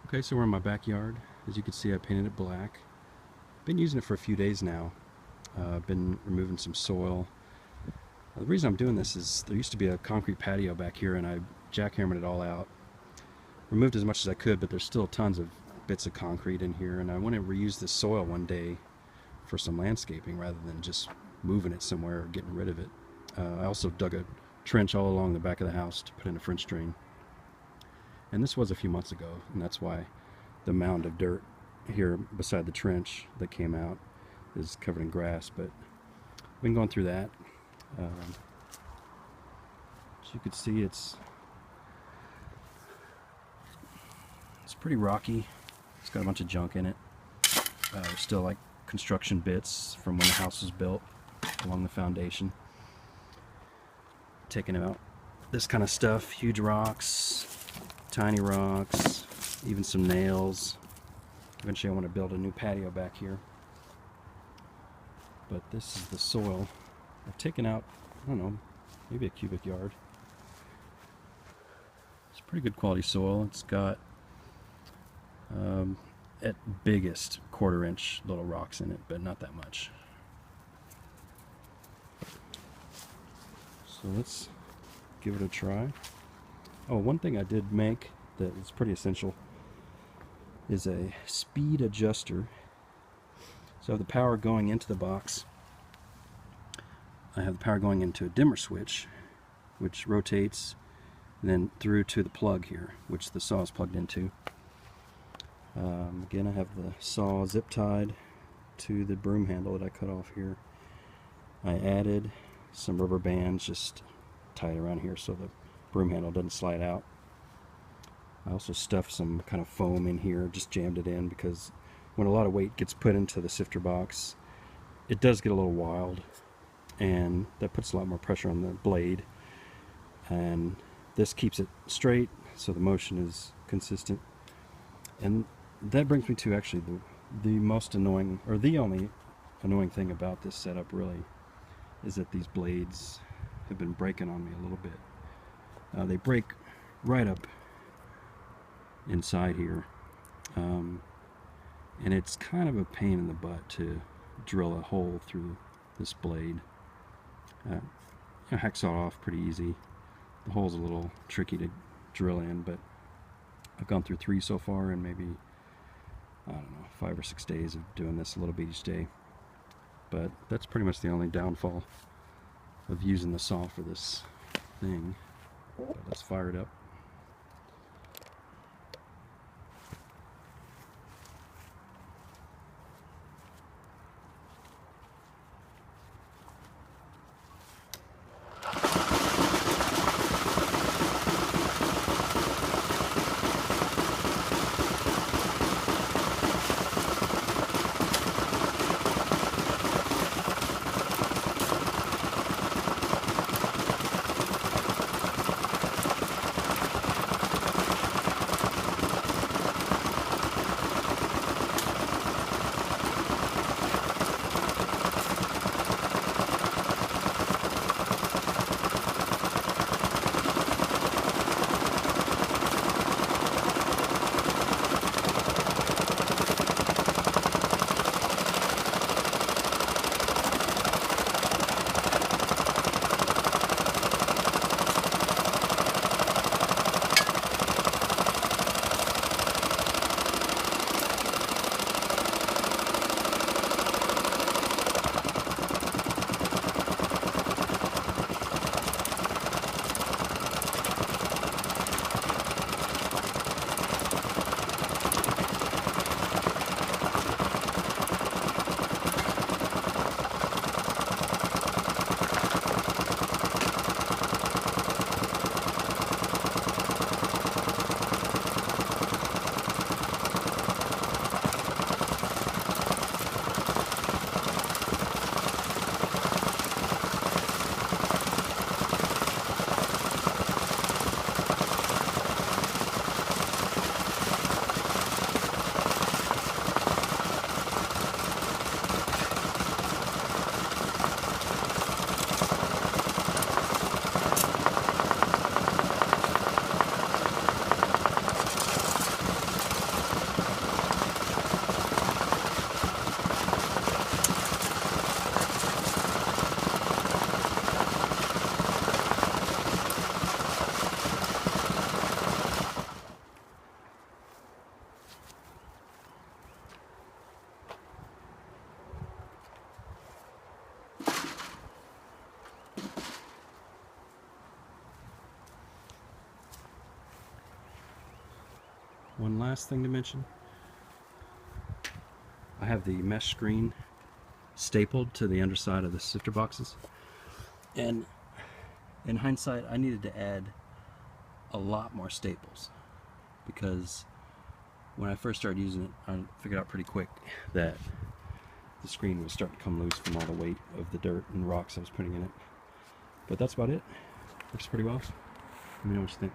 Okay, so we're in my backyard. As you can see, I painted it black. Been using it for a few days now. Been removing some soil. The reason I'm doing this is there used to be a concrete patio back here, and I jackhammered it all out. Removed as much as I could, but there's still tons of bits of concrete in here, and I want to reuse this soil one day for some landscaping rather than just moving it somewhere or getting rid of it. I also dug a trench all along the back of the house to put in a French drain. And this was a few months ago, and that's why the mound of dirt here beside the trench that came out is covered in grass. But we've been going through that. As you can see, it's pretty rocky. It's got a bunch of junk in it. There's still like construction bits from when the house was built along the foundation. Taking out this kind of stuff, huge rocks, tiny rocks, even some nails. Eventually I want to build a new patio back here. But this is the soil. I've taken out, I don't know, maybe a cubic yard. It's pretty good quality soil. It's got at biggest 1/4 inch little rocks in it, but not that much. So let's give it a try. Oh, one thing I did make that is pretty essential is a speed adjuster. So I have the power going into the box. I have the power going into a dimmer switch, which rotates, and then through to the plug here, which the saw is plugged into. Again, I have the saw zip tied to the broom handle that I cut off here. I added some rubber bands just tied around here so the broom handle doesn't slide out. I also stuffed some kind of foam in here, just jammed it in, because when a lot of weight gets put into the sifter box, it does get a little wild, and that puts a lot more pressure on the blade, and this keeps it straight so the motion is consistent. And that brings me to actually the most annoying, or the only annoying thing about this setup really, is that these blades have been breaking on me a little bit. They break right up inside here, and it's kind of a pain in the butt to drill a hole through this blade. Hacksaw off pretty easy. The hole's a little tricky to drill in, but I've gone through 3 so far, and maybe, I don't know, 5 or 6 days of doing this a little bit each day. But that's pretty much the only downfall of using the saw for this thing. But let's fire it up. One last thing to mention. I have the mesh screen stapled to the underside of the sifter boxes. And in hindsight, I needed to add a lot more staples, because when I first started using it, I figured out pretty quick that the screen was starting to come loose from all the weight of the dirt and rocks I was putting in it. But that's about it. Works pretty well. Let me know what you think.